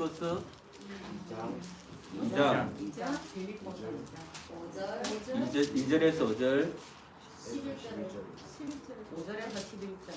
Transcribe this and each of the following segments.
빌립보서 2장 2절에서 5절 5절에서 11절.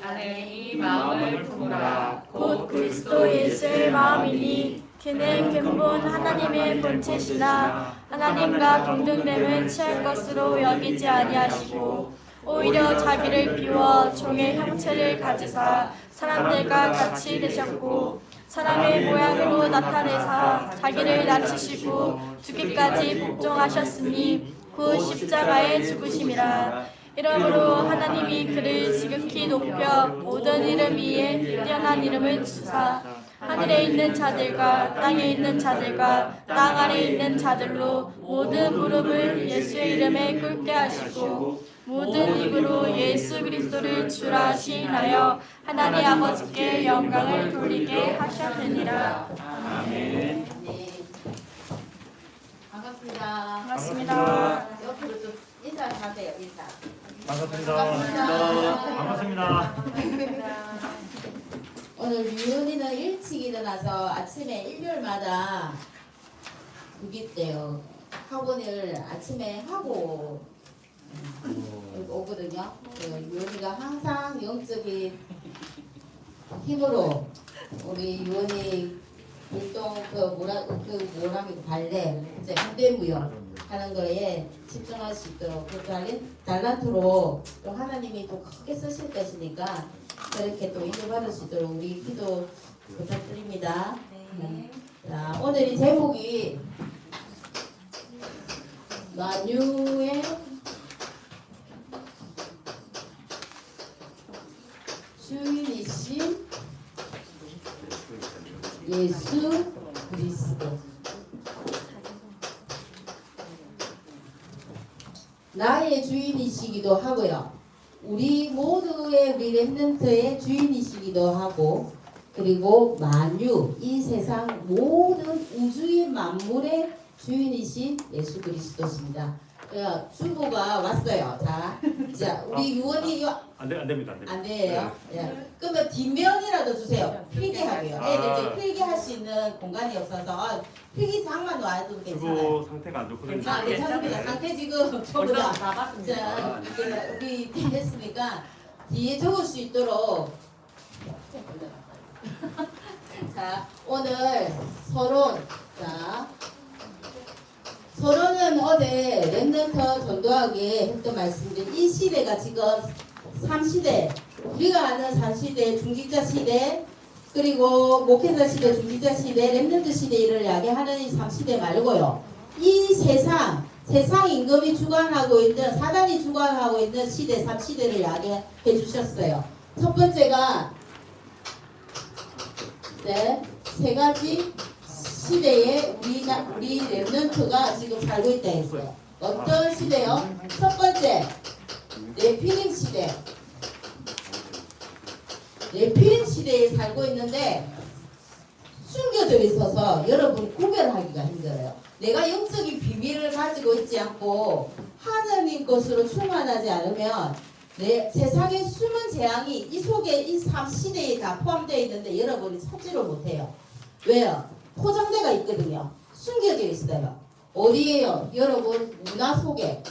안에 이 마음을 품으라. 곧 그리스도 예수의 마음이니 그는 근본 하나님의 본체시나 하나님과 동등됨을 취할 것으로 여기지 아니하시고 오히려 자기를 비워 종의 형체를 가지사 사람들과 같이 되셨고 사람의 모양으로 나타내사 자기를 낮추시고 죽기까지 복종하셨으니 곧 십자가에 죽으심이라. 이러므로 하나님이 그를 지극히 높여 모든 이름 위에 뛰어난 이름을 주사 하늘에 있는 자들과 땅에 있는 자들과 땅 아래에 있는 자들로 모든 무릎을 예수의 이름에 꿇게 하시고 모든 입으로 예수 그리스도를 주라 시인하여 하나님 아버지께 영광을 돌리게 하셨느니라. 아멘. 반갑습니다. 반갑습니다. 옆으로 좀 인사하세요. 인사. 반갑습니다. 오늘 유은이는 일찍 일어나서 아침에 일요일마다 6기 때요 학원을 아침에 하고 오거든요. 유은이가 항상 영적인 힘으로 우리 유은이 활동 뭐라고 발레 이제 현대무용 하는 거에 집중할 수 있도록 그 달란트로 또 하나님이 또 크게 쓰실 것이니까 그렇게 또 인도받을 수 있도록 우리 기도 부탁드립니다. 자, 오늘 이 제목이 만유의 주인이신 예수 그리스도. 나의 주인이시기도 하고요. 우리 모두의 우리 렘넌트의 주인이시기도 하고 그리고 만유 이 세상 모든 우주의 만물의 주인이신 예수 그리스도십니다. 주보가 왔어요. 자 우리 유원이 안 됩니다. 안 돼요. 예. 그러면 뒷면이라도 주세요. 필기하게요. 애들 필기할 수 있는 공간이 없어서 필기장만 놔도 괜찮아요. 주부 상태가 안 좋거든요. 괜찮습니다. 상태 지금 전부 다 나봤습니다. 자, 우리 됐으니까 뒤에 적을 수 있도록 자 오늘 서론 서론은 어제 렘넌트 전도하기에 했던 말씀들 이 시대가 지금 3시대 우리가 아는 3시대 중직자 시대 그리고 목회자 시대 중직자 시대 렘넌트 시대를 이야기하는 이 3시대 말고요 이 세상 임금이 주관하고 있는 사단이 주관하고 있는 시대 3시대를 이야기해 주셨어요. 첫 번째가 세 가지 시대에 우리 렘넌트가 지금 살고 있다 했어요. 어떤 시대요? 첫 번째 네피림 시대. 네피림 시대에 살고 있는데 숨겨져 있어서 여러분 구별하기가 힘들어요. 내가 영적인 비밀을 가지고 있지 않고 하나님 것으로 충만하지 않으면 내 세상의 숨은 재앙이 이 속에 이 3시대에 다 포함되어 있는데 여러분이 찾지를 못해요. 왜요? 포장대가 있거든요. 숨겨져 있어요. 어디에요? 여러분 문화 속에.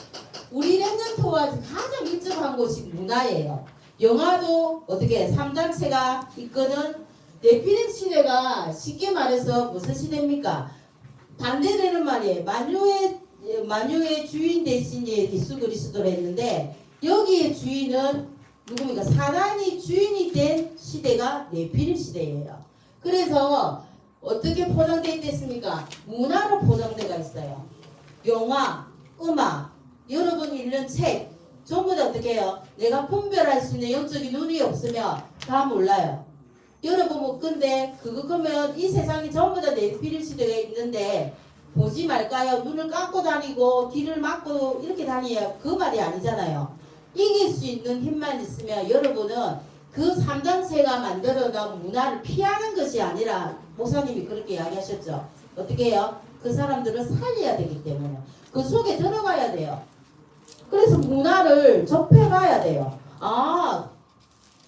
우리 렘넌트와 가장 밀접한 곳이 문화예요. 영화도 어떻게 3단체가 있거든. 네피림 시대가 쉽게 말해서 무슨 시대입니까? 반대되는 말이에요. 만유의 주인 대신 예수 그리스도를 했는데 여기에 주인은 누굽니까? 사단이 주인이 된 시대가 네피림 시대예요. 그래서 어떻게 포장되어 있겠습니까? 문화로 포장되어 있어요. 영화, 음악, 여러분이 읽는 책 전부 다 어떻게 해요? 내가 분별할 수 있는 영적인 눈이 없으면 다 몰라요. 여러분 뭐 근데 그거 그러면 이 세상이 전부 다 네피림 시대가 있는데 보지 말까요? 눈을 감고 다니고 귀를 막고 이렇게 다니야 그 말이 아니잖아요. 이길 수 있는 힘만 있으면 여러분은 그 3단체가 만들어 놓은 문화를 피하는 것이 아니라 목사님이 그렇게 이야기하셨죠. 어떻게 해요? 그 사람들을 살려야 되기 때문에 그 속에 들어가야 돼요. 그래서 문화를 접해봐야 돼요. 아,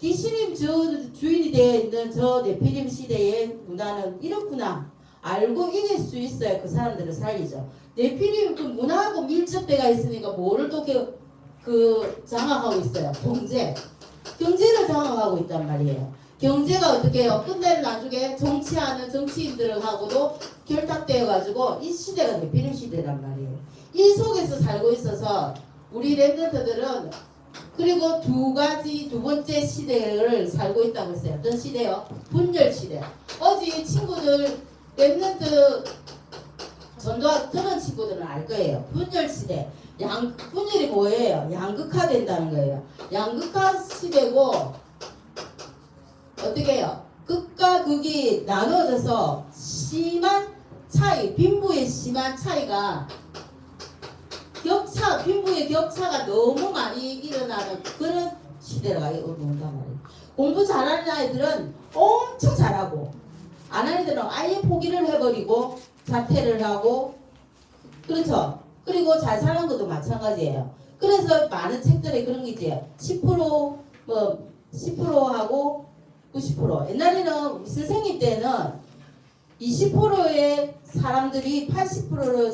귀신이 주인이 되어 있는 저 네피림 시대의 문화는 이렇구나. 알고 이길 수 있어야 그 사람들을 살리죠. 네피림 그 문화하고 밀접대가 있으니까 뭐를 또 장악하고 있어요. 경제를 장악하고 있단 말이에요. 경제가 어떻게 해요? 끝내는 나중에 정치하는 정치인들하고도 결탁되어 가지고 이 시대가 네피림 시대란 말이에요. 이 속에서 살고 있어서 우리 랩런트들은 그리고 두 번째 시대를 살고 있다고 했어요. 어떤 시대요? 분열 시대. 어제 친구들 랩런트 전도학 들은 친구들은 알 거예요. 분열 시대. 분열이 뭐예요? 양극화된다는 거예요. 양극화 시대고 어떻게 해요? 극과 극이 나눠져서 심한 차이, 빈부의 심한 차이가 빈부의 격차가 너무 많이 일어나는 그런 시대가 온단 말이에요. 공부 잘하는 아이들은 엄청 잘하고 안 하는 애들은 아예 포기를 해버리고 자퇴를 하고 그렇죠. 그리고 잘 사는 것도 마찬가지예요. 그래서 많은 책들에 그런 게 있지. 10%하고 90%. 옛날에는 우리 선생님 때는 20%의 사람들이 80%를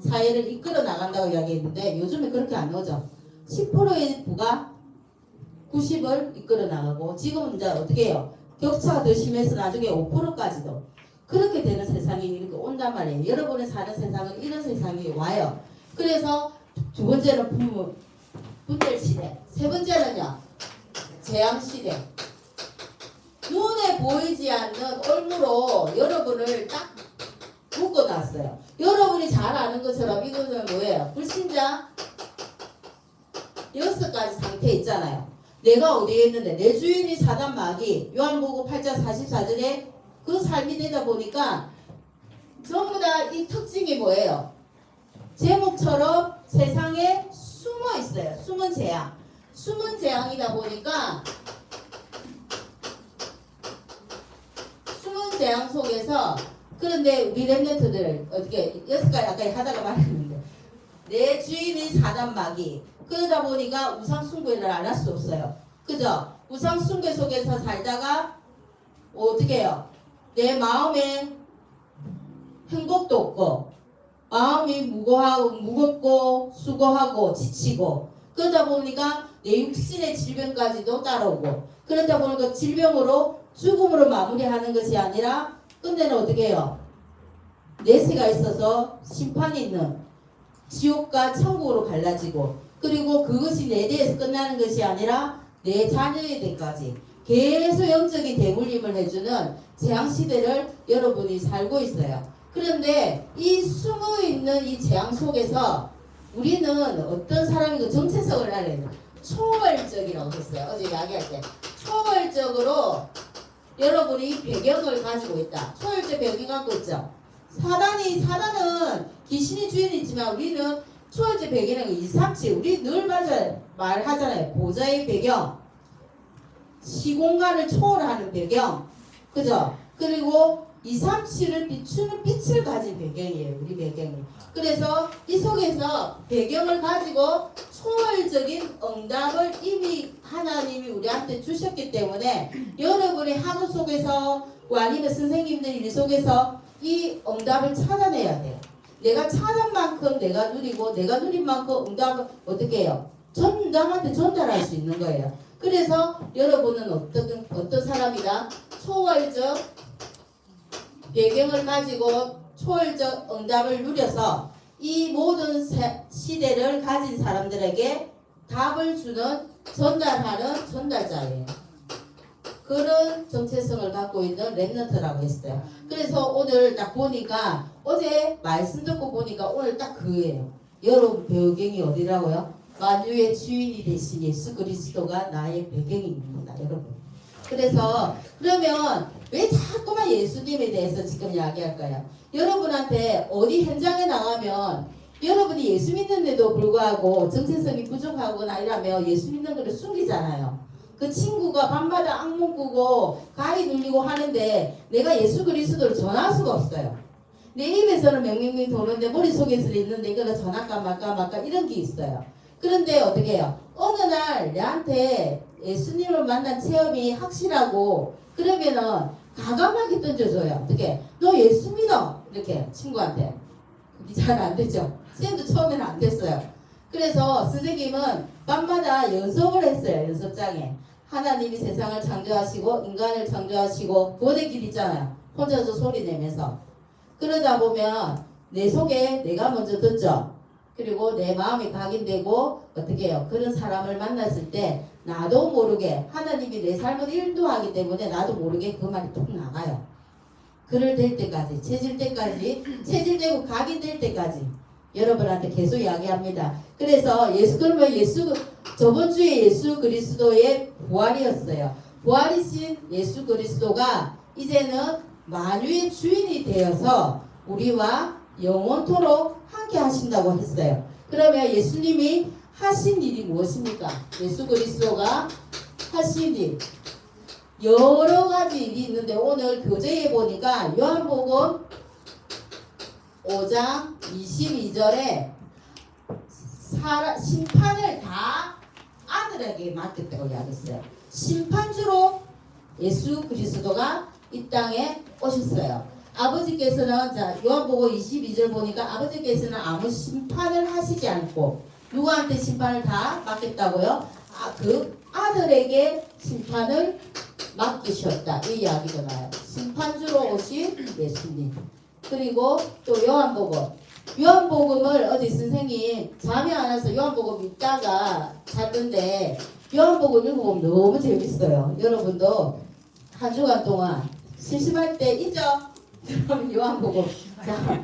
사회를 이끌어 나간다고 이야기했는데 요즘에 그렇게 안 나오죠. 10%의 부가 90을 이끌어 나가고 지금은 이제 어떻게 해요? 격차가 더 심해서 나중에 5%까지도 그렇게 되는 세상이 이렇게 온단 말이에요. 여러분이 사는 세상은 이런 세상이 와요. 그래서 두 번째는 분열 시대, 세 번째는요 재앙 시대. 눈에 보이지 않는 올무로 여러분을 딱 묶어놨어요. 여러분이 잘 아는 것처럼 이거는 뭐예요? 불신자 6가지 상태 있잖아요. 내가 어디에 있는데 내 주인이 사단 마귀 요한복음 8장 44절에 그 삶이 되다 보니까 전부 다 이 특징이 뭐예요? 제목처럼 세상에 숨어 있어요. 숨은 재앙. 숨은 재앙이다 보니까 숨은 재앙 속에서 그런데 우리 랩런트들 어떻게 6가지 아까 하다가 말했는데 내 주인이 사단 마귀 그러다 보니까 우상 숭배를 안 할 수 없어요. 그죠? 우상 숭배 속에서 살다가 어떻게 해요? 내 마음에 행복도 없고 마음이 무겁고 수고하고 지치고 그러다 보니까 내 육신의 질병까지도 따라오고 그러다 보니까 질병으로 죽음으로 마무리하는 것이 아니라 끝내는 어떻게 해요? 내세가 있어서 심판이 있는 지옥과 천국으로 갈라지고 그리고 그것이 내 대에서 끝나는 것이 아니라 내 자녀의 대까지 계속 영적인 대물림을 해주는 재앙시대를 여러분이 살고 있어요. 그런데 이 숨어있는 이 재앙 속에서 우리는 어떤 사람이고 정체성을 알아야 돼요. 초월적이라고 했어요. 어제 이야기할 때 초월적으로 여러분이 배경을 가지고 있다. 초월적 배경이 갖고 있죠. 사단은 귀신이 주인이지만 우리는 초월적 배경은 237 우리 늘 말하잖아요. 보좌의 배경 시공간을 초월하는 배경 그죠? 그리고 237을 비추는 빛을 가진 배경이에요. 우리 배경이. 그래서 이 속에서 배경을 가지고 초월적인 응답을 이미 하나님이 우리한테 주셨기 때문에 여러분의 하루 속에서 아니면 선생님들이 일 속에서 이 응답을 찾아내야 돼요. 내가 찾은 만큼 내가 누리고 내가 누린 만큼 응답을 어떻게 해요? 남한테 전달할 수 있는 거예요. 그래서 여러분은 어떤 사람이다? 초월적 배경을 가지고 초월적 응답을 누려서 이 모든 시대를 가진 사람들에게 답을 주는 전달하는 전달자예요. 그런 정체성을 갖고 있는 랩런트라고 했어요. 그래서 오늘 딱 보니까 어제 말씀 듣고 보니까 오늘 딱 그거예요. 여러분 배경이 어디라고요? 만유의 주인이 되신 예수 그리스도가 나의 배경입니다. 여러분. 그래서 그러면 왜 자꾸만 예수님에 대해서 지금 이야기할까요? 여러분한테 어디 현장에 나가면 여러분이 예수 믿는데도 불구하고 정체성이 부족하거나 이러면 예수 믿는 걸 숨기잖아요. 그 친구가 밤마다 악몽 꾸고 가위 눌리고 하는데 내가 예수 그리스도를 전할 수가 없어요. 내 입에서는 명명명 도는데 머릿속에서 있는데 이거를 전할까 말까 이런 게 있어요. 그런데 어떻게 해요? 어느 날 내한테 예수님을 만난 체험이 확실하고 그러면은 과감하게 던져줘요. 어떻게? 너 예수 믿어. 이렇게 친구한테. 그게 잘 안 되죠. 쌤도 처음에는 안 됐어요. 그래서 선생님은 밤마다 연습을 했어요. 연습장에. 하나님이 세상을 창조하시고 인간을 창조하시고 구원의 길 있잖아요. 혼자서 소리 내면서. 그러다 보면 내 속에 내가 먼저 듣죠. 그리고 내 마음이 각인되고 어떻게 해요? 그런 사람을 만났을 때 나도 모르게 하나님이 내 삶을 인도하기 때문에 나도 모르게 그 말이 툭 나가요. 그를 될 때까지, 체질되고 각인될 때까지 여러분한테 계속 이야기합니다. 그래서 그러면 저번 주에 예수 그리스도의 부활이었어요. 부활이신 예수 그리스도가 이제는 만유의 주인이 되어서 우리와 영원토록 함께 하신다고 했어요. 그러면 예수님이 하신 일이 무엇입니까? 예수 그리스도가 하신 일 여러 가지 일이 있는데 오늘 교재에 보니까 요한복음 5장 22절에 심판을 다 아들에게 맡겼다고 이야기했어요. 심판주로 예수 그리스도가 이 땅에 오셨어요. 아버지께서는 자 요한복음 22절 보니까 아버지께서는 아무 심판을 하시지 않고 누구한테 심판을 다 맡겼다고요? 그 아들에게 심판을 맡기셨다. 이 이야기가 나와요. 심판주로 오신 예수님. 그리고 또 요한복음을 어제 선생님 잠이 안 와서 요한복음 읽다가 잤는데 요한복음 읽어보면 너무 재밌어요. 여러분도 한 주간 동안 심심할 때 있죠? 그럼 요한복음 자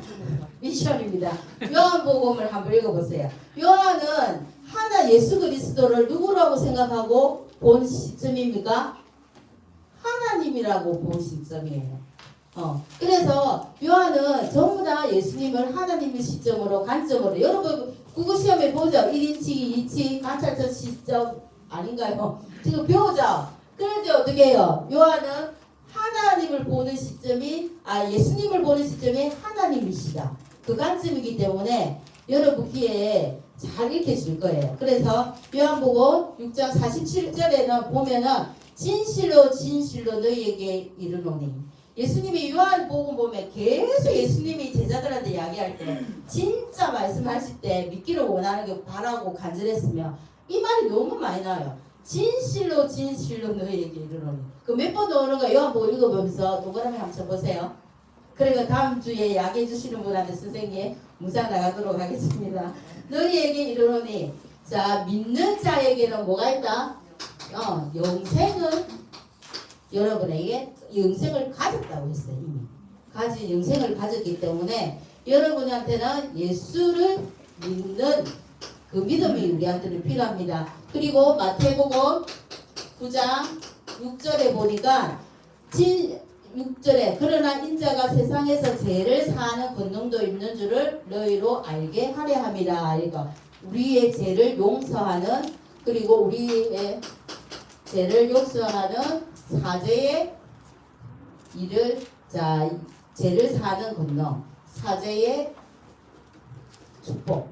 미션입니다. 요한복음을 한번 읽어보세요. 요한은 하나 예수 그리스도를 누구라고 생각하고 본 시점입니까? 하나님이라고 본 시점이에요. 그래서 요한은 전부 다 예수님을 하나님의 시점으로 관점으로 여러분 국어시험에 보죠. 1인치, 2인치 관찰적 시점 아닌가요? 지금 배우죠. 그럴 때 어떻게 해요? 요한은 하나님을 보는 시점이 예수님을 보는 시점이 하나님이시다. 그 관점이기 때문에 여러분 귀에 잘 읽혀질 거예요. 그래서 요한복음 6장 47절에는 보면은 진실로 진실로 너희에게 이르노니 예수님이 요한복음 보면 계속 예수님이 제자들한테 이야기할 때 진짜 말씀하실 때 믿기를 원하는 게 바라고 간절했으면 이 말이 너무 많이 나와요. 진실로 진실로 너희에게 이르노니 그 몇 번 나오는 거 요한복음 읽어보면서 동그라미 한번 쳐보세요. 그러니까 다음 주에 이야기해 주시는 분한테 선생님 문상 나가도록 하겠습니다. 너희에게 이르노니 자 믿는 자에게는 뭐가 있다? 영생은 여러분에게 영생을 가졌다고 했어요. 이미 영생을 가졌기 때문에 여러분한테는 예수를 믿는 그 믿음이 우리한테는 필요합니다. 그리고 마태복음 9장 6절에 보니까 6절에 그러나 인자가 세상에서 죄를 사하는 권능도 있는 줄을 너희로 알게 하려 함이라. 그러니까 우리의 죄를 용서하는 그리고 우리의 죄를 용서하는 사죄의 일을 죄를 사는 권능 사죄의 축복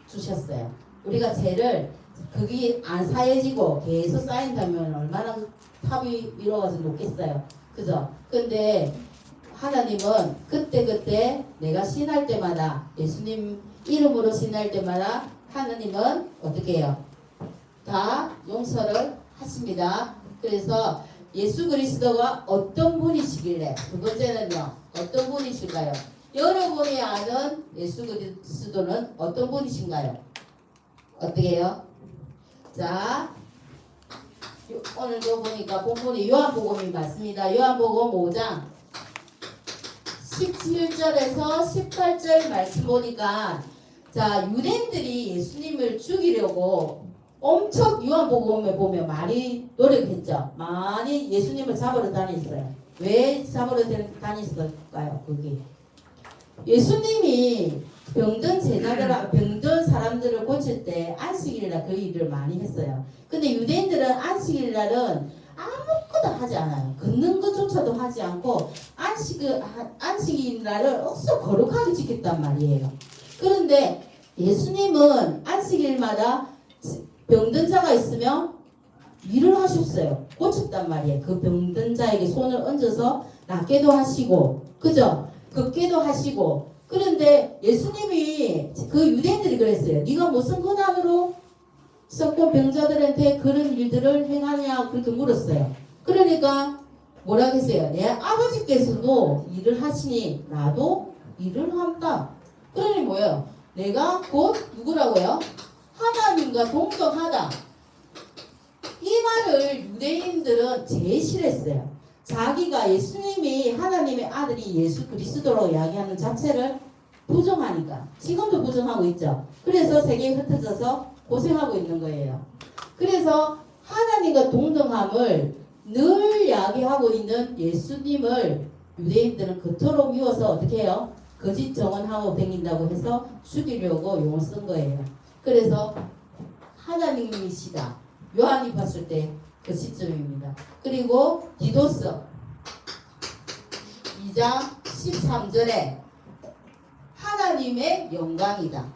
주셨어요. 우리가 죄를 그게 안 사해지고 계속 쌓인다면 얼마나 탑이 이루어서 높겠어요. 그죠? 근데 하나님은 그때 내가 신할 때마다 예수님 이름으로 신할 때마다 하나님은 어떻게 해요? 다 용서를 하십니다. 그래서 예수 그리스도가 어떤 분이시길래 두 번째는요. 어떤 분이신가요? 여러분이 아는 예수 그리스도는 어떤 분이신가요? 어떻게 해요? 자 오늘도 보니까 본문이 요한복음이 맞습니다. 요한복음 5장 17절에서 18절 말씀 보니까 자 유대인들이 예수님을 죽이려고 엄청 요한복음에 보면 많이 노력했죠. 많이 예수님을 잡으러 다녔어요. 왜 잡으러 다녔을까요? 그게 예수님이 병든 사람들을 고칠 때 안식일날 그 일을 많이 했어요. 근데 유대인들은 안식일날은 아무것도 하지 않아요. 걷는 것조차도 하지 않고 안식일날을 억수 거룩하게 지켰단 말이에요. 그런데 예수님은 안식일마다 병든 자가 있으면 일을 하셨어요. 고쳤단 말이에요. 그 병든 자에게 손을 얹어서 낫게도 하시고, 그죠? 걷게도 하시고. 그런데 예수님이 그 유대인들이 그랬어요. 네가 무슨 권한으로 썩고 병자들한테 그런 일들을 행하냐 그렇게 물었어요. 그러니까 뭐라 했어요? 내 아버지께서도 일을 하시니 나도 일을 한다. 그러니 뭐예요? 내가 곧 누구라고요? 하나님과 동등하다. 이 말을 유대인들은 제일 싫어했어요. 자기가 예수님이 하나님의 아들이 예수 그리스도라고 이야기하는 자체를 부정하니까. 지금도 부정하고 있죠. 그래서 세계에 흩어져서 고생하고 있는 거예요. 그래서 하나님과 동등함을 늘 이야기하고 있는 예수님을 유대인들은 그토록 미워서 어떻게 해요? 거짓 정언하고 다닌다고 해서 죽이려고 용을 쓴 거예요. 그래서 하나님이시다. 요한이 봤을 때 그 시점입니다. 그리고 디도서 2장 13절에 하나님의 영광이다.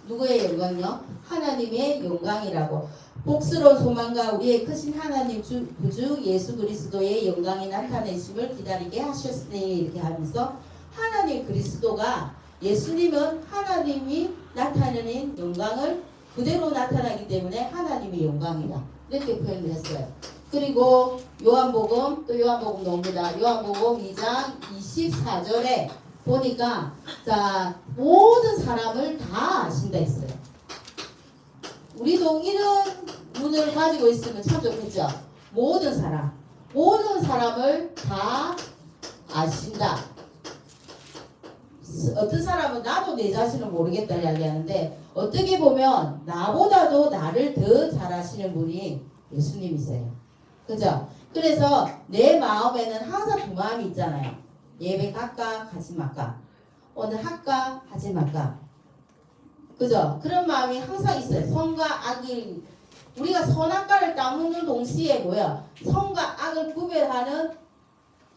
누구의 영광이요? 하나님의 영광이라고. 복스러운 소망과 우리의 크신 하나님 구주 예수 그리스도의 영광이 나타내심을 기다리게 하셨으니 이렇게 하면서 하나님 그리스도가 예수님은 하나님이 나타내는 영광을 그대로 나타나기 때문에 하나님의 영광이다. 이렇게 표현을 했어요. 그리고 요한복음 또 요한복음 나옵니다. 요한복음 2장 24절에 보니까 자 모든 사람을 다 아신다 했어요. 우리도 이런 눈을 가지고 있으면 참 좋겠죠. 모든 사람을 다 아신다. 어떤 사람은 나도 내 자신을 모르겠다 이야기하는데 어떻게 보면 나보다도 나를 더 잘 아시는 분이 예수님이세요. 그죠? 그래서 내 마음에는 항상 두 마음이 있잖아요. 예배 갈까 가지 말까. 오늘 할까 하지 말까. 그죠? 그런 마음이 항상 있어요. 선과 악을 우리가 선악과를 따먹는 동시에 뭐야? 선과 악을 구별하는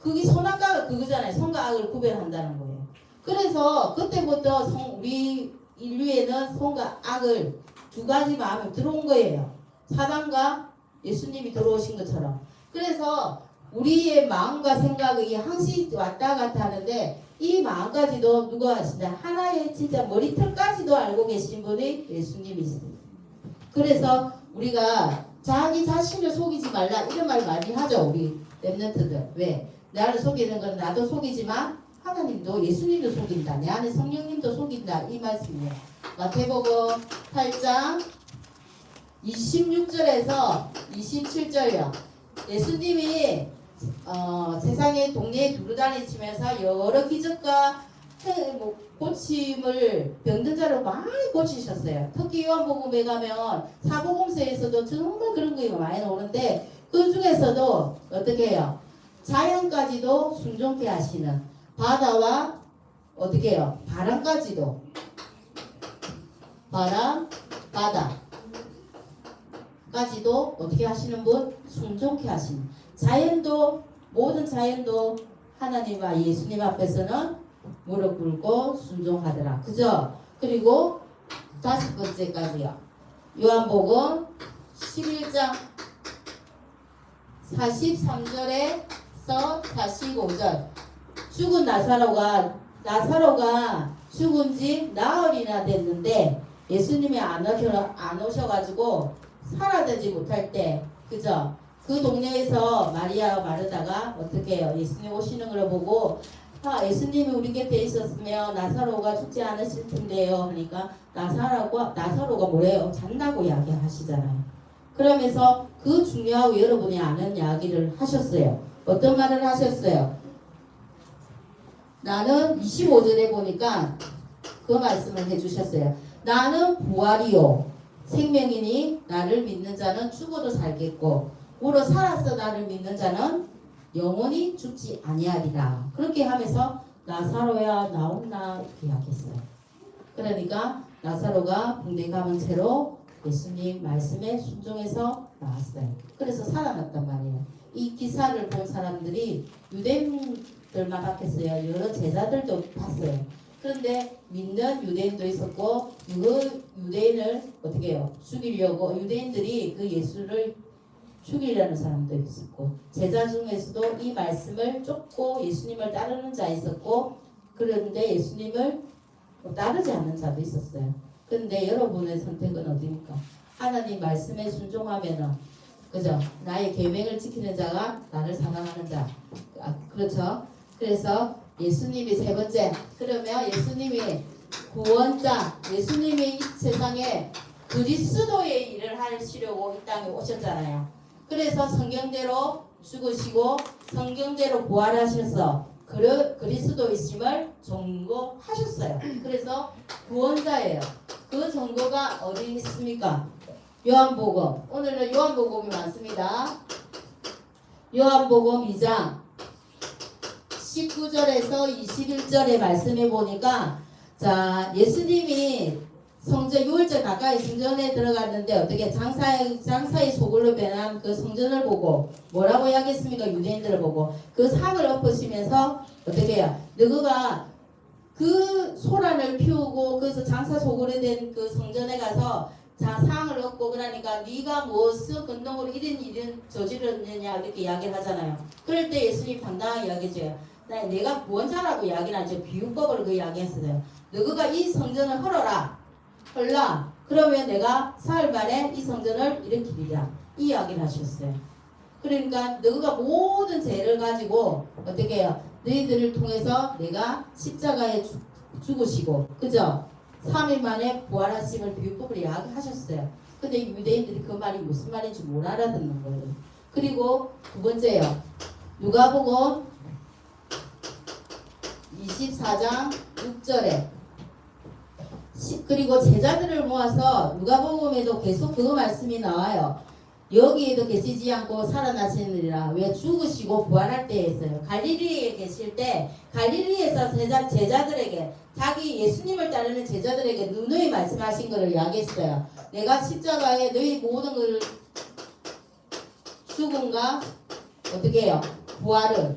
그게 선악과가 그거잖아요. 선과 악을 구별한다는 거예요. 그래서 그때부터 우리 인류에는 선과 악을 두 가지 마음이 들어온 거예요. 사단과 예수님이 들어오신 것처럼. 그래서 우리의 마음과 생각이 항시 왔다 갔다 하는데 이 마음까지도 누가 아신다? 하나의 진짜 머리털까지도 알고 계신 분이 예수님이십니다. 그래서 우리가 자기 자신을 속이지 말라 이런 말 많이 하죠. 우리 랩런트들. 왜? 나를 속이는 건 나도 속이지만 하나님도 예수님도 속인다. 내 안에 성령님도 속인다. 이 말씀이에요. 마태복음 8장 26절에서 27절이요. 예수님이 세상의 동네에 두루다니시면서 여러 기적과 고침을 병든 자를 많이 고치셨어요. 특히 요한복음에 가면 사복음서에서도 정말 그런 게 많이 나오는데 그 중에서도 어떻게 해요? 자연까지도 순종케 하시는 바다와 어떻게 해요? 바람까지도 바다까지도 어떻게 하시는 분? 순종케 하시는 자연도 모든 자연도 하나님과 예수님 앞에서는 무릎 꿇고 순종하더라. 그죠? 그리고 다섯 번째까지요. 요한복음 11장 43절에서 45절 죽은 나사로가 죽은 지 나흘이나 됐는데 예수님이 안 오셔가지고 살아되지 못할 때 그죠? 그 동네에서 마리아와 마르다가 어떻게 해요? 예수님 오시는 걸 보고 예수님이 우리 곁에 있었으면 나사로가 죽지 않으실 텐데요 하니까 나사로가 뭐래요? 잔다고 이야기하시잖아요. 그러면서 그 중요하고 여러분이 아는 이야기를 하셨어요. 어떤 말을 하셨어요? 나는 25절에 보니까 그 말씀을 해주셨어요. 나는 부활이요 생명이니 나를 믿는 자는 죽어도 살겠고 우로 살아서 나를 믿는 자는 영원히 죽지 아니하리라. 그렇게 하면서 나사로야 나온나 이렇게 이야기했어요. 그러니까 나사로가 붕대 감은 채로 예수님 말씀에 순종해서 나왔어요. 그래서 살아났단 말이에요. 이 기사를 본 사람들이 유대인들만 봤겠어요. 여러 제자들도 봤어요. 그런데 믿는 유대인도 있었고 그 유대인을 어떻게 해요? 죽이려고 유대인들이 그 예수를 죽이려는 사람도 있었고 제자 중에서도 이 말씀을 쫓고 예수님을 따르는 자 있었고 그런데 예수님을 따르지 않는 자도 있었어요. 그런데 여러분의 선택은 어디입니까? 하나님 말씀에 순종하면은 그죠? 나의 계명을 지키는 자가 나를 사랑하는 자. 그렇죠? 그래서 예수님이 세 번째. 그러면 예수님이 구원자, 예수님이 이 세상에 그리스도의 일을 하시려고 이 땅에 오셨잖아요. 그래서 성경대로 죽으시고 성경대로 부활하셔서 그리스도이심을 증거하셨어요. 그래서 구원자예요. 그 증거가 어디 있습니까? 요한복음. 오늘은 요한복음이 많습니다. 요한복음 2장 19절에서 21절에 말씀해 보니까 자 예수님이 성전 6월절 가까이 성전에 들어갔는데 어떻게 장사의 소굴로 변한 그 성전을 보고 뭐라고 이야기했습니까? 유대인들을 보고 그 상을 엎으시면서 어떻게 해요? 너희가 그 소란을 피우고 그래서 장사 소굴이 된 그 성전에 가서 상을 얻고 그러니까 네가 무엇을 근동으로 이런 저질렀느냐 이렇게 이야기를 하잖아요. 그럴 때 예수님 당당하게 이야기해줘요. 내가 구원자라고 이야기는 하죠. 비유법으로 그 이야기했어요. 너희가 이 성전을 헐어라. 그러면 내가 사흘 만에 이 성전을 일으키리라. 이 이야기를 하셨어요. 그러니까 너희가 모든 죄를 가지고 어떻게 해요? 너희들을 통해서 내가 십자가에 죽으시고 그죠? 3일 만에 부활하심을 비유법으로 이야기하셨어요. 근데 유대인들이 그 말이 무슨 말인지 못 알아듣는 거예요. 그리고 두 번째요. 누가복음 24장 6절에 그리고 제자들을 모아서 누가복음에도 계속 그 말씀이 나와요. 여기에도 계시지 않고 살아나시느니라. 왜 죽으시고 부활할 때에 있어요. 갈릴리에 계실 때 갈릴리에서 제자들에게 자기 예수님을 따르는 제자들에게 누누이 말씀하신 것을 이야기했어요. 내가 십자가에 너희 모든 걸 죽음과 어떻게 해요? 부활을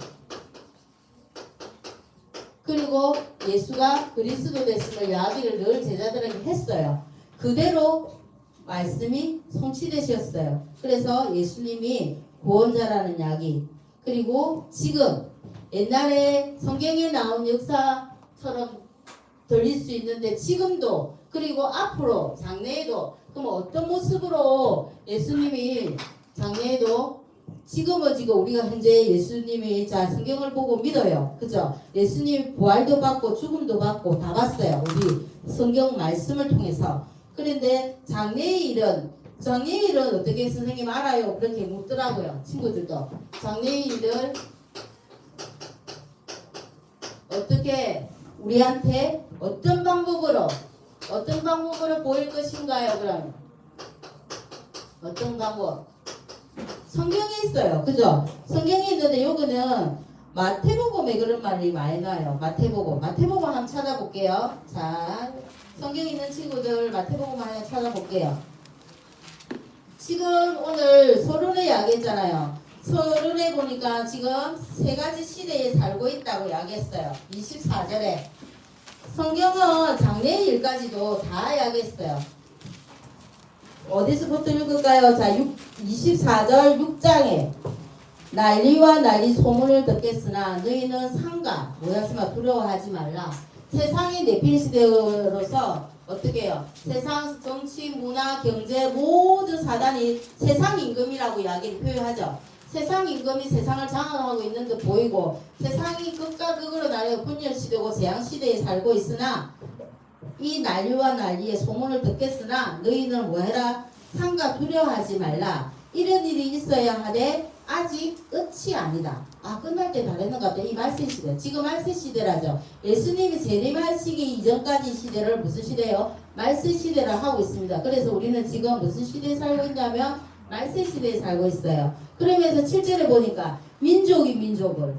그리고 예수가 그리스도 되심을 이야기를 늘 제자들에게 했어요. 그대로 말씀이 성취되셨어요. 그래서 예수님이 구원자라는 이야기 그리고 지금 옛날에 성경에 나온 역사처럼 들릴 수 있는데 지금도 그리고 앞으로 장래에도 그럼 어떤 모습으로 예수님이 장래에도 지금은 지금 우리가 현재 예수님이 자 성경을 보고 믿어요. 그죠? 예수님 부활도 받고 죽음도 받고 다 봤어요. 우리 성경 말씀을 통해서. 그런데 장래의 일은 어떻게 선생님 알아요? 그렇게 묻더라고요. 친구들도. 장래의 일을 어떻게 우리한테 어떤 방법으로 보일 것인가요? 그럼 어떤 방법? 성경에 있어요. 그죠? 성경에 있는데 요거는 마태복음에 그런 말이 많이 나와요. 마태복음 한번 찾아볼게요. 자, 성경에 있는 친구들 마태복음 한번 찾아볼게요. 지금 오늘 서론에 이야기했잖아요. 서론에 보니까 지금 세 가지 시대에 살고 있다고 이야기했어요. 24절에 성경은 장래의 일까지도 다 이야기했어요. 어디서부터 읽을까요? 자, 24절 6장에 난리와 난리 소문을 듣겠으나 너희는 상가 모야스마 두려워하지 말라. 세상이 내필 시대로서 어떻게 해요? 세상 정치, 문화, 경제 모든 사단이 세상 임금이라고 이야기를 표현하죠. 세상 임금이 세상을 장악하고 있는 듯 보이고 세상이 극과 극으로 나뉘어 분열시대고 재앙시대에 살고 있으나 이 난리와 난리의 소문을 듣겠으나 너희는 뭐해라? 상가 두려워하지 말라. 이런 일이 있어야 하되 아직 끝이 아니다. 끝날 때 다르는 것 같아요. 이 말세 시대. 지금 말세 시대라죠. 예수님이 재림하시기 이전까지 시대를 무슨 시대요? 말세 시대라 하고 있습니다. 그래서 우리는 지금 무슨 시대에 살고 있냐면 말세 시대에 살고 있어요. 그러면서 7절에 보니까 민족이 민족을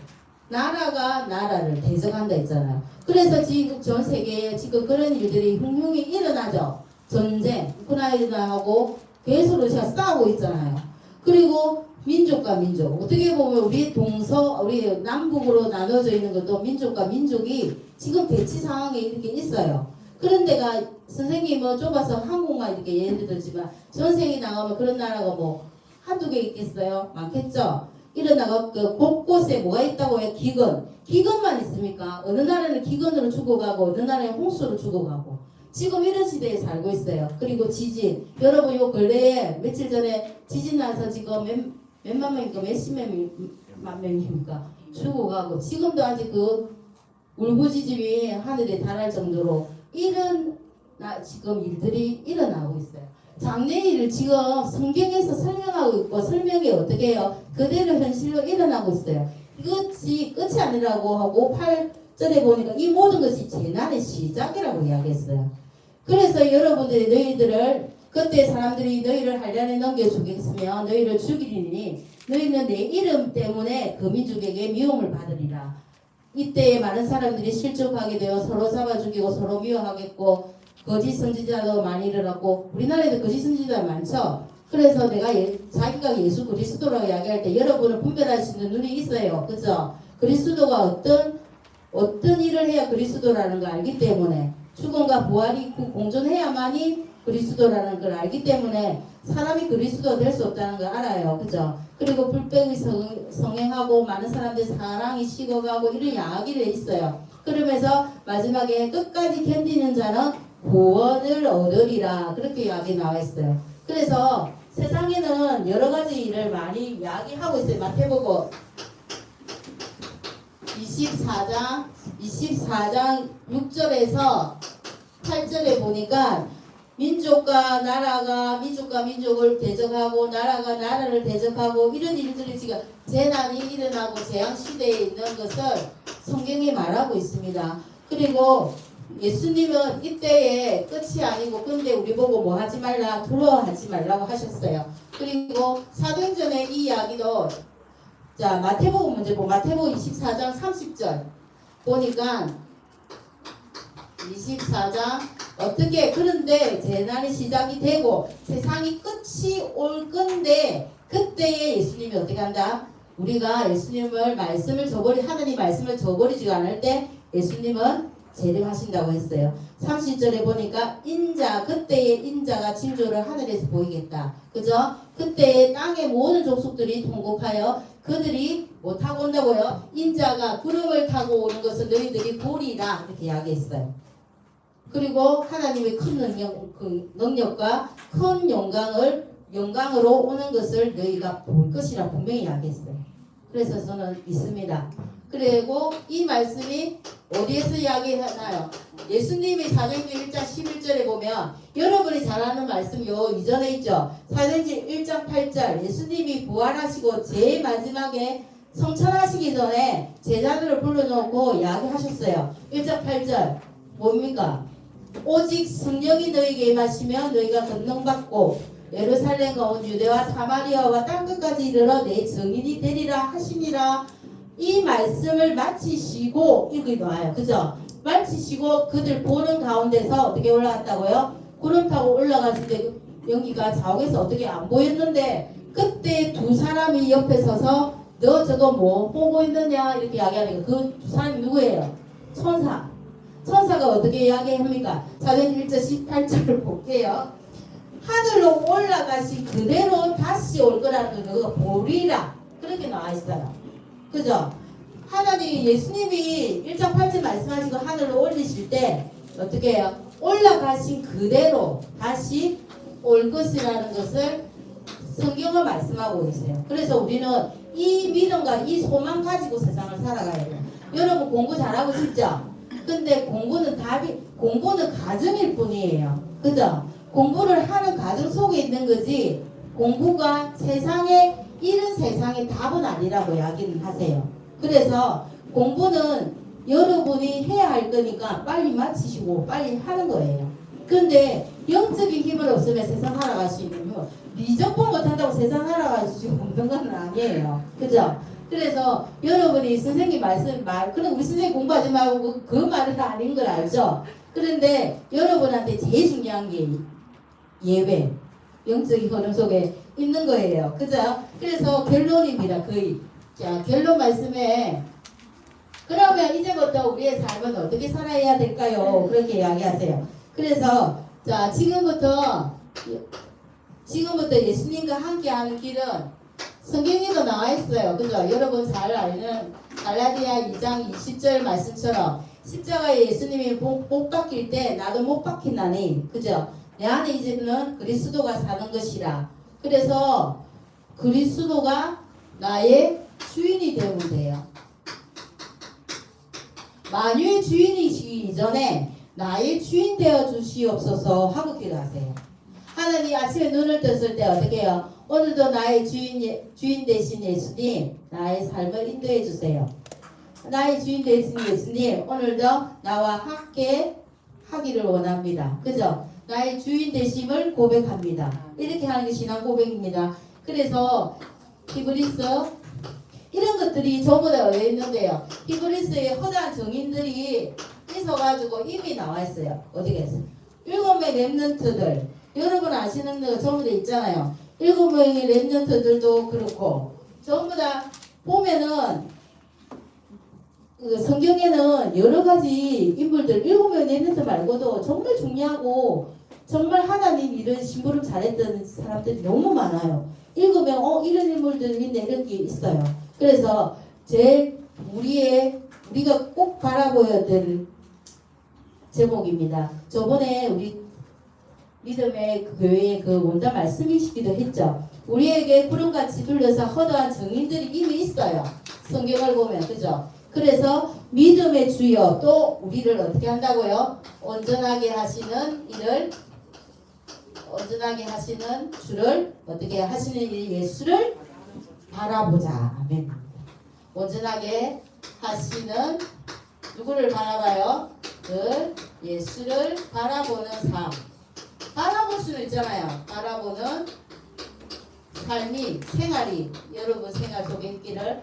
나라가 나라를 대적한다 했잖아요. 그래서 지금 전 세계에 지금 그런 일들이 흉흉히 일어나죠. 전쟁, 우크라이나하고 계속 러시아 싸우고 있잖아요. 그리고 민족과 민족 어떻게 보면 우리 남북으로 나눠져 있는 것도 민족과 민족이 지금 대치 상황에 이렇게 있어요. 그런 데가 선생님은 좁아서 한국만 이렇게 예를 들지만 전생에 나가면 그런 나라가 뭐 한두 개 있겠어요? 많겠죠? 이런 나라 그 곳곳에 뭐가 있다고 해요? 기근만 있습니까? 어느 나라는 기근으로 죽어가고 어느 나라는 홍수로 죽어가고 지금 이런 시대에 살고 있어요. 그리고 지진 여러분 요 근래에 며칠 전에 지진 나서 지금 몇만 명입니까? 몇십만 명입니까? 죽어가고 지금도 아직 그 울부짖음이 하늘에 달할 정도로 이런 지금 일들이 일어나고 있어요. 장래일을 지금 성경에서 설명하고 있고 설명이 어떻게 해요? 그대로 현실로 일어나고 있어요. 이것이 끝이 아니라고 하고 8절에 보니까 이 모든 것이 재난의 시작이라고 이야기했어요. 그래서 여러분들이 너희들을 그때 사람들이 너희를 한란에 넘겨주겠으며 너희를 죽이리니 너희는 내 이름 때문에 그 민족에게 미움을 받으리라. 이때에 많은 사람들이 실족하게 되어 서로 잡아 죽이고 서로 미워하겠고 거짓 선지자도 많이 일어났고 우리나라에도 거짓 선지자 많죠. 그래서 내가 자기가 예수 그리스도라고 이야기할 때 여러분은 분별할 수 있는 눈이 있어요. 그죠? 그리스도가 어떤 일을 해야 그리스도라는 걸 알기 때문에 죽음과 부활이 공존해야만이 그리스도라는 걸 알기 때문에 사람이 그리스도가 될 수 없다는 걸 알아요. 그죠? 그리고 불백이 성행하고 많은 사람들 사랑이 식어가고 이런 이야기를 있어요. 그러면서 마지막에 끝까지 견디는 자는 구원을 얻으리라 그렇게 이야기 나와 있어요. 그래서 세상에는 여러 가지 일을 많이 이야기하고 있어요. 마태복음 24장 6절에서 8절에 보니까 민족과 민족을 대적하고 나라가 나라를 대적하고 이런 일들이 지금 재난이 일어나고 재앙 시대에 있는 것을 성경이 말하고 있습니다. 그리고 예수님은 이때의 끝이 아니고 근데 우리 보고 뭐 하지 말라 두려워하지 말라고 하셨어요. 그리고 사도행전의 이 이야기도 자 마태복음 먼저 보고 마태복음 24장 30절 보니까 24장 어떻게 그런데 재난이 시작이 되고 세상이 끝이 올 건데 그때에 예수님이 어떻게 한다? 우리가 예수님을 하나님 말씀을 저버리지 않을 때 예수님은 재림하신다고 했어요. 30절에 보니까 그때의 인자가 징조를 하늘에서 보이겠다. 그죠? 그때의 땅의 모든 족속들이 통곡하여 그들이 뭐 타고 온다고요? 인자가 구름을 타고 오는 것을 너희들이 보리라 이렇게 이야기했어요. 그리고 하나님의 큰 능력과 큰 영광으로 오는 것을 너희가 볼 것이라 분명히 이야기했어요. 그래서 저는 믿습니다. 그리고 이 말씀이 어디에서 이야기하나요? 예수님이 사도행전 1장 11절에 보면 여러분이 잘 아는 말씀 요 이전에 있죠. 사도행전 1장 8절 예수님이 부활하시고 제일 마지막에 성천하시기 전에 제자들을 불러놓고 이야기하셨어요. 1장 8절 뭡니까? 오직 성령이 너희에게 임하시면 너희가 권능받고 예루살렘과 온 유대와 사마리아와 땅끝까지 이르러 내 증인이 되리라 하시니라. 이 말씀을 마치시고 이렇게 나와요. 그죠? 마치시고 그들 보는 가운데서 어떻게 올라갔다고요? 구름 타고 올라갔을 때 연기가 좌우에서 어떻게 안 보였는데 그때 두 사람이 옆에 서서 너 저거 뭐 보고 있느냐 이렇게 이야기하니까 그 두 사람이 누구예요? 천사가 어떻게 이야기합니까? 사도행전 1장 18절을 볼게요. 하늘로 올라가신 그대로 다시 올 거라는 거 그거 보리라 그렇게 나와 있어요. 그죠? 하나님 예수님이 1장 8절 말씀하시고 하늘로 올리실 때 어떻게 해요? 올라가신 그대로 다시 올 것이라는 것을 성경을 말씀하고 계세요. 그래서 우리는 이 믿음과 이 소망 가지고 세상을 살아가야 돼요. 여러분 공부 잘하고 싶죠? 근데 공부는 가정일 뿐이에요. 그죠? 공부를 하는 가정 속에 있는 거지 공부가 이런 세상의 답은 아니라고 이야기는 하세요. 그래서 공부는 여러분이 해야 할 거니까 빨리 마치시고 빨리 하는 거예요. 근데 영적인 힘을 없으면 세상 살아갈 수 있는 힘 미적분 못한다고 세상 살아갈 수 없는 건 아니에요. 그죠? 그래서 여러분이 선생님 그럼 우리 선생님 공부하지 말고 그 말은 아닌 걸 알죠? 그런데 여러분한테 제일 중요한 게 예외 영적인 흐름 속에 있는 거예요. 그죠? 그래서 결론입니다. 거의. 자, 결론 말씀에 그러면 이제부터 우리의 삶은 어떻게 살아야 될까요? 그렇게 이야기하세요. 그래서 자 지금부터 예수님과 함께하는 길은 성경에도 나와 있어요. 그죠? 여러분 잘 아는 갈라디아 2장 20절 말씀처럼 십자가에 예수님이 못 박힐 때 나도 못 박힌다니. 그죠? 내 안에 이제는 그리스도가 사는 것이라. 그래서 그리스도가 나의 주인이 되면 돼요. 만유의 주인이시기 이전에 나의 주인 되어 주시옵소서 하고 기도하세요. 하나님 아침에 눈을 떴을 때 어떻게 해요? 오늘도 나의 주인 되신 예수님 나의 삶을 인도해 주세요. 나의 주인 되신 예수님 오늘도 나와 함께 하기를 원합니다. 그죠? 나의 주인 되심을 고백합니다. 이렇게 하는 게 신앙 고백입니다. 그래서 히브리서 이런 것들이 전부 다 어디 있는데요. 히브리서에 허다한 정인들이 있어가지고 이미 나와 있어요. 어디가 있어요? 7명의 렘넌트들 여러분 아시는 거 전부 다 있잖아요. 7명의 렘넌트들도 그렇고 전부 다 보면은 그 성경에는 여러 가지 인물들 7명의 렘넌트 말고도 정말 중요하고 정말 하나님 이런 심부름 잘했던 사람들이 너무 많아요. 7명 이런 인물들이 있네 이런 게 있어요. 그래서 우리가 꼭 바라보아야 될 제목입니다. 저번에 우리 믿음의 그 교회에 그 원단 말씀이시기도 했죠. 우리에게 구름같이 둘러서 허다한 증인들이 이미 있어요. 성경을 보면 그죠? 그래서 믿음의 주여 또 우리를 어떻게 한다고요? 온전하게 하시는 이를 온전하게 하시는 주를 어떻게 하시는 이 예수를 바라보자. 아멘. 온전하게 하시는 누구를 바라봐요? 그 예수를 바라보는 삶. 바라볼 수는 있잖아요. 바라보는 삶이 생활이 여러분 생활 속에 있기를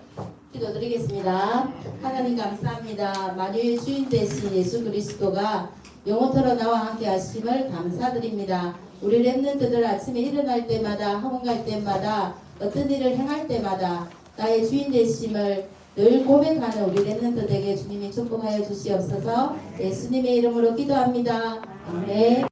기도드리겠습니다. 하나님 감사합니다. 만유의 주인 되신 예수 그리스도가 영원토록 나와 함께 하심을 감사드립니다. 우리 렘넌트들 아침에 일어날 때마다 학원 갈 때마다 어떤 일을 행할 때마다 나의 주인 되심을 늘 고백하는 우리 렘넌트들에게 주님이 축복하여 주시옵소서. 예수님의 이름으로 기도합니다. 아멘.